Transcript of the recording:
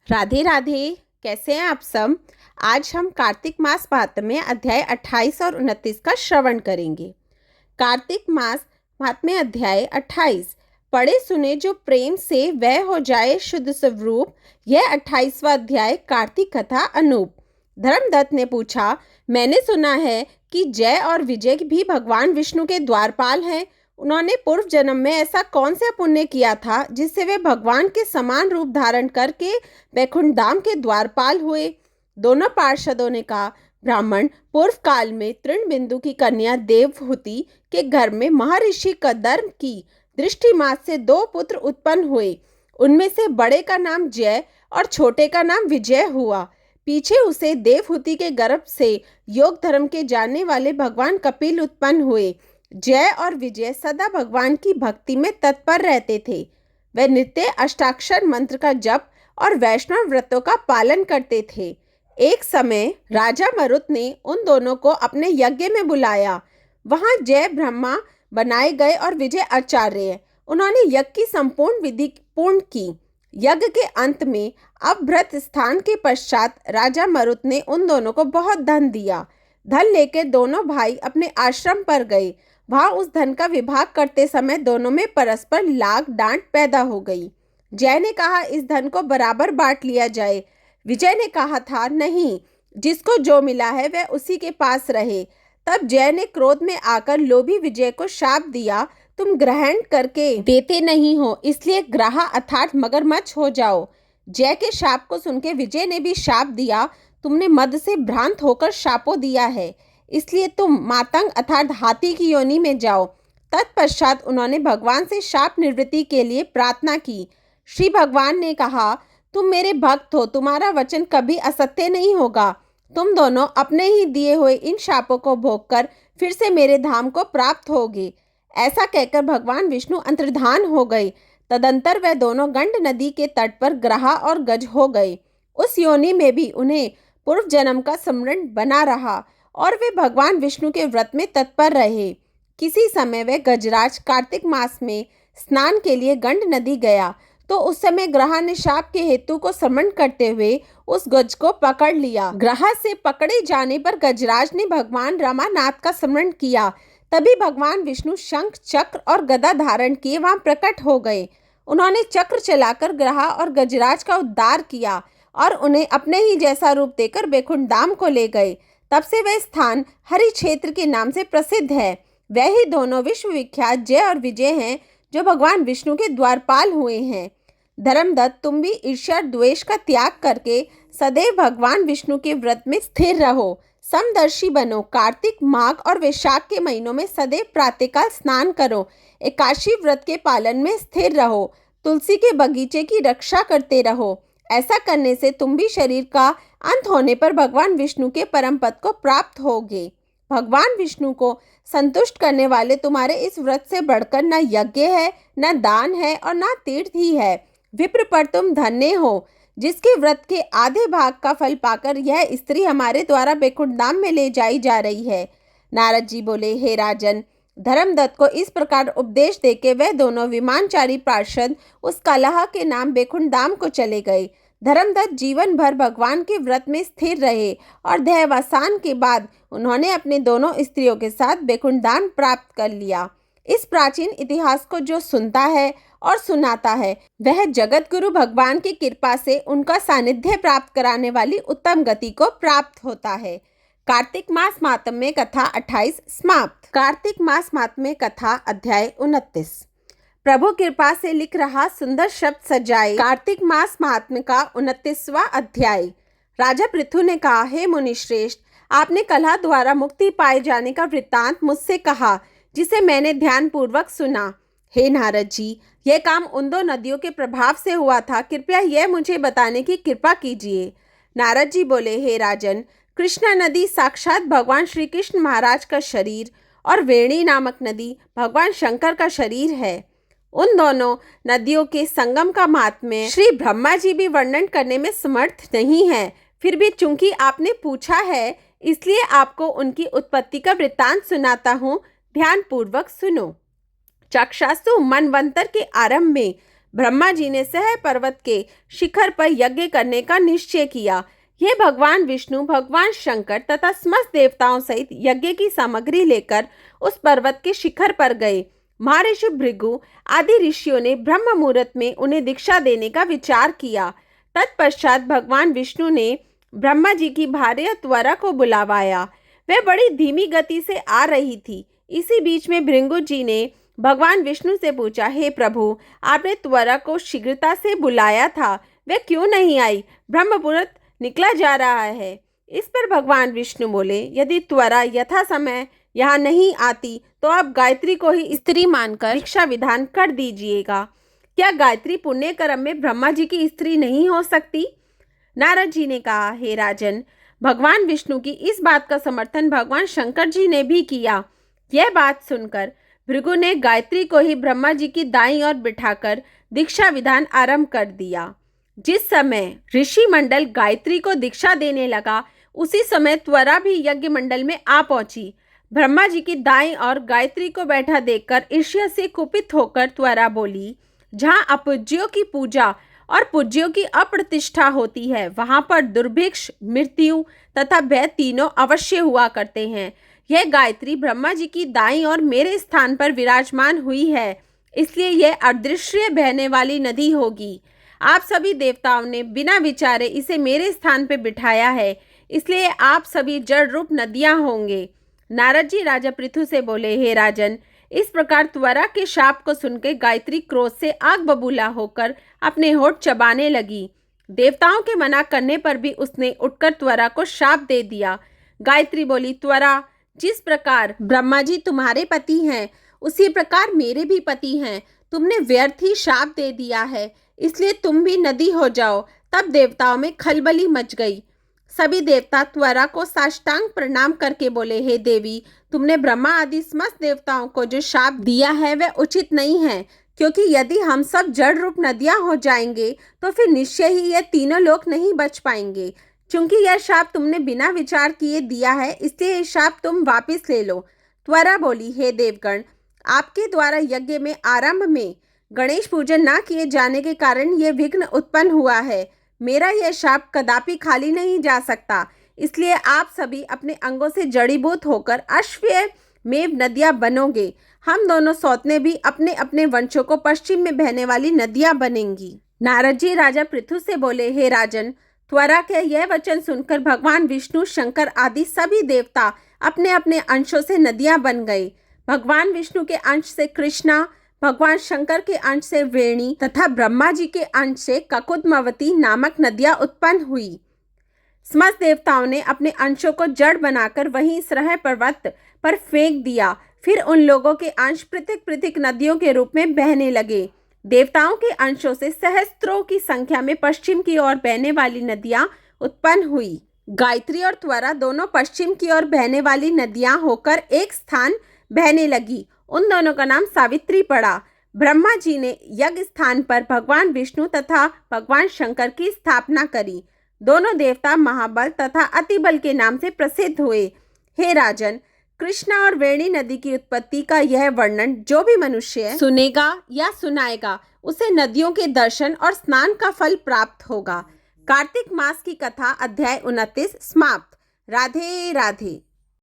राधे राधे। कैसे हैं आप सब। आज हम कार्तिक मास महात्म्य अध्याय 28 और 29 का श्रवण करेंगे। कार्तिक मास महात्म्य अध्याय 28। पढ़े सुने जो प्रेम से वह हो जाए शुद्ध स्वरूप। यह 28वां अध्याय कार्तिक कथा अनूप। धर्मदत्त ने पूछा, मैंने सुना है कि जय और विजय भी भगवान विष्णु के द्वारपाल हैं। उन्होंने पूर्व जन्म में ऐसा कौन सा पुण्य किया था जिससे वे भगवान के समान रूप धारण करके वैकुंठ धाम के द्वारपाल हुए। दोनों पार्षदों ने कहा, ब्राह्मण पूर्व काल में तृणबिंदु की कन्या देवहूति के घर में महर्षि कदर्म की दृष्टि मास से 2 पुत्र उत्पन्न हुए। उनमें से बड़े का नाम जय और छोटे का नाम विजय हुआ। पीछे उसे देवहूति के गर्भ से योग धर्म के जानने वाले भगवान कपिल उत्पन्न हुए। जय और विजय सदा भगवान की भक्ति में तत्पर रहते थे। वे नित्य अष्टाक्षर मंत्र का जप और वैष्णव व्रतों का पालन करते थे। एक समय राजा मरुत ने उन दोनों को अपने यज्ञ में बुलाया। वहां जय ब्रह्मा बनाए गए और विजय आचार्य। उन्होंने यज्ञ की संपूर्ण विधि पूर्ण की। यज्ञ के अंत में अभ्रत स्थान के पश्चात राजा मरुत ने उन दोनों को बहुत धन दिया। धन लेकर दोनों भाई अपने आश्रम पर गए। वहां उस धन का विभाग करते समय दोनों में परस्पर लाग डांट पैदा हो गई। जय ने कहा, इस धन को बराबर बांट लिया जाए। विजय ने कहा था, नहीं, जिसको जो मिला है वह उसी के पास रहे। तब जय ने क्रोध में आकर लोभी विजय को शाप दिया, तुम ग्रहण करके देते नहीं हो, इसलिए ग्राहा अर्थात मगरमच्छ हो जाओ। जय के शाप को सुनकर विजय ने भी शाप दिया, तुमने मद से भ्रांत होकर शापो दिया है, इसलिए तुम मातंग अर्थात हाथी की योनि में जाओ। तत्पश्चात उन्होंने भगवान से शाप निवृत्ति के लिए प्रार्थना की। श्री भगवान ने कहा, तुम मेरे भक्त हो, तुम्हारा वचन कभी असत्य नहीं होगा। तुम दोनों अपने ही दिए हुए इन शापों को भोगकर फिर से मेरे धाम को प्राप्त होगे। ऐसा कहकर भगवान विष्णु अंतर्धान हो गए। तदंतर वे दोनों गंड नदी के तट पर ग्रहा और गज हो गए। उस योनि में भी उन्हें पूर्व जन्म का स्मरण बना रहा और वे भगवान विष्णु के व्रत में तत्पर रहे। किसी समय वे गजराज कार्तिक मास में स्नान के लिए गंड नदी गया तो उस समय ग्रहा ने शाप के हेतु को स्मरण करते हुए उस गज को पकड़ लिया। ग्रहा से पकड़े जाने पर गजराज ने भगवान रमानाथ का स्मरण किया। तभी भगवान विष्णु शंख चक्र और गदा धारण किए वहां प्रकट हो गए। उन्होंने चक्र चलाकर ग्रहा और गजराज का उद्धार किया और उन्हें अपने ही जैसा रूप देकर वैकुंठ धाम को ले गए। तब से वह स्थान हरि क्षेत्र के नाम से प्रसिद्ध है। वह ही दोनों विश्वविख्यात जय और विजय हैं जो भगवान विष्णु के द्वारपाल हुए हैं। धर्मदत्त, तुम भी ईर्ष्या द्वेष का त्याग करके सदैव भगवान विष्णु के व्रत में स्थिर रहो। समदर्शी बनो। कार्तिक, माघ और वैशाख के महीनों में सदैव प्रातःकाल स्नान करो। एकादशी व्रत के पालन में स्थिर रहो। तुलसी के बगीचे की रक्षा करते रहो। ऐसा करने से तुम भी शरीर का अंत होने पर भगवान विष्णु के परम पद को प्राप्त होगे। भगवान विष्णु को संतुष्ट करने वाले तुम्हारे इस व्रत से बढ़कर न यज्ञ है, न दान है और न तीर्थ ही है। विप्र पर तुम धन्य हो, जिसके व्रत के आधे भाग का फल पाकर यह स्त्री हमारे द्वारा वैकुंठ धाम में ले जाई जा रही है। नारद जी बोले, हे राजन, धर्मदत्त को इस प्रकार उपदेश देके वह दोनों विमानचारी पार्षद उस कलह के नाम वैकुंठ धाम को चले गए। धर्मदत्त जीवन भर भगवान के व्रत में स्थिर रहे और देहावसान के बाद उन्होंने अपने दोनों स्त्रियों के साथ वैकुंठ धाम प्राप्त कर लिया। इस प्राचीन इतिहास को जो सुनता है और सुनाता है वह जगत गुरु भगवान की कृपा से उनका सानिध्य प्राप्त कराने वाली उत्तम गति को प्राप्त होता है। कार्तिक मास महात्म्य कथा 28 समाप्त। कार्तिक मास महात्म्य कथा अध्याय 29। प्रभु कृपा से लिख रहा सुंदर शब्द सजाए। कार्तिक मास महात्म्य का 29वां अध्याय। राजा पृथु ने कहा, हे मुनिश्रेष्ठ, आपने कलह द्वारा मुक्ति पाए जाने का वृत्तांत मुझसे कहा, जिसे मैंने ध्यान पूर्वक सुना। हे नारद जी, यह काम उन 2 नदियों के प्रभाव से हुआ था। कृपया यह मुझे बताने की कृपा कीजिए। नारद जी बोले, हे राजन, कृष्णा नदी साक्षात भगवान श्री कृष्ण महाराज का शरीर और वेणी नामक नदी भगवान शंकर का शरीर है। उन दोनों नदियों के संगम का महात्म्य श्री ब्रह्मा जी भी वर्णन करने में समर्थ नहीं है। फिर भी चूंकि आपने पूछा है, इसलिए आपको उनकी उत्पत्ति का वृत्तांत सुनाता हूँ। ध्यान पूर्वक सुनो। चक्षासु मनवंतर के आरंभ में ब्रह्मा जी ने सह पर्वत के शिखर पर यज्ञ करने का निश्चय किया। यह भगवान विष्णु, भगवान शंकर तथा समस्त देवताओं सहित यज्ञ की सामग्री लेकर उस पर्वत के शिखर पर गए। महर्षि भृगु आदि ऋषियों ने ब्रह्म मुहूर्त में उन्हें दीक्षा देने का विचार किया। तत्पश्चात भगवान विष्णु ने ब्रह्मा जी की भार्या त्वरा को बुलावाया। वह बड़ी धीमी गति से आ रही थी। इसी बीच में भृगु जी ने भगवान विष्णु से पूछा, हे प्रभु, आपने त्वरा को शीघ्रता से बुलाया था, वह क्यों नहीं आई? ब्रह्म मुहूर्त निकला जा रहा है। इस पर भगवान विष्णु बोले, यदि त्वरा यथा समय यहाँ नहीं आती तो आप गायत्री को ही स्त्री मानकर दीक्षा विधान कर दीजिएगा। क्या गायत्री पुण्य कर्म में ब्रह्मा जी की स्त्री नहीं हो सकती? नारद जी ने कहा, हे राजन, भगवान विष्णु की इस बात का समर्थन भगवान शंकर जी ने भी किया। यह बात सुनकर भृगु ने गायत्री को ही ब्रह्मा जी की दाईं ओर बिठाकर दीक्षा विधान आरंभ कर दिया। जिस समय ऋषि मंडल गायत्री को दीक्षा देने लगा, उसी समय त्वरा भी यज्ञ मंडल में आ पहुंची। ब्रह्मा जी की दाईं ओर गायत्री को बैठा देखकर ईर्ष्या से कुपित होकर त्वरा बोली, जहाँ अपूज्यों की पूजा और पूज्यों की अप्रतिष्ठा होती है, वहां पर दुर्भिक्ष, मृत्यु तथा भय तीनों अवश्य हुआ करते हैं। यह गायत्री ब्रह्मा जी की दाईं ओर मेरे स्थान पर विराजमान हुई है, इसलिए यह अदृश्य बहने वाली नदी होगी। आप सभी देवताओं ने बिना विचारे इसे मेरे स्थान पर बिठाया है, इसलिए आप सभी जड़ रूप नदियां होंगे। नारद जी राजा पृथु से बोले, हे राजन, इस प्रकार त्वरा के शाप को सुनकर गायत्री क्रोध से आग बबूला होकर अपने होठ चबाने लगी। देवताओं के मना करने पर भी उसने उठकर त्वरा को शाप दे दिया। गायत्री बोली, त्वरा, जिस प्रकार ब्रह्मा जी तुम्हारे पति हैं, उसी प्रकार मेरे भी पति हैं। तुमने व्यर्थ ही शाप दे दिया है, इसलिए तुम भी नदी हो जाओ। तब देवताओं में खलबली मच गई। सभी देवता त्वरा को साष्टांग प्रणाम करके बोले, हे देवी, तुमने ब्रह्मा आदि समस्त देवताओं को जो शाप दिया है वह उचित नहीं है, क्योंकि यदि हम सब जड़ रूप नदियां हो जाएंगे तो फिर निश्चय ही ये तीनों लोग नहीं बच पाएंगे। चूंकि यह शाप तुमने बिना विचार किए दिया है, इसलिए यह शाप तुम वापिस ले लो। त्वरा बोली, हे देवगण, आपके द्वारा यज्ञ में आरंभ में गणेश पूजन न किए जाने के कारण यह विघ्न उत्पन्न हुआ है। मेरा यह शाप कदापि खाली नहीं जा सकता, इसलिए आप सभी अपने अंगों से जड़ीभूत होकर अश्वमेव नदियां बनोगे। हम दोनों सौतने भी अपने अपने वंशों को पश्चिम में बहने वाली नदियां बनेंगी। नारद जी राजा पृथु से बोले, हे राजन, त्वरा के यह वचन सुनकर भगवान विष्णु, शंकर आदि सभी देवता अपने अपने अंशों से नदियां बन गए। भगवान विष्णु के अंश से कृष्णा, भगवान शंकर के अंश से वेणी तथा ब्रह्मा जी के अंश से ककुदमवती नामक नदियां उत्पन्न हुई। समस्त देवताओं ने अपने अंशों को जड़ बनाकर वहीं श्रह पर्वत पर फेंक दिया। फिर उन लोगों के अंश पृथक पृथक नदियों के रूप में बहने लगे। देवताओं के अंशों से सहस्त्रों की संख्या में पश्चिम की ओर बहने वाली नदियां उत्पन्न हुई। गायत्री और त्वरा दोनों पश्चिम की ओर बहने वाली नदियां होकर एक स्थान बहने लगी। उन दोनों का नाम सावित्री पड़ा। ब्रह्मा जी ने यज्ञ स्थान पर भगवान विष्णु तथा भगवान शंकर की स्थापना करी। दोनों देवता महाबल तथा अतिबल के नाम से प्रसिद्ध हुए। हे राजन, कृष्णा और वेणी नदी की उत्पत्ति का यह वर्णन जो भी मनुष्य सुनेगा या सुनाएगा, उसे नदियों के दर्शन और स्नान का फल प्राप्त होगा। कार्तिक मास की कथा अध्याय 29 समाप्त। राधे राधे।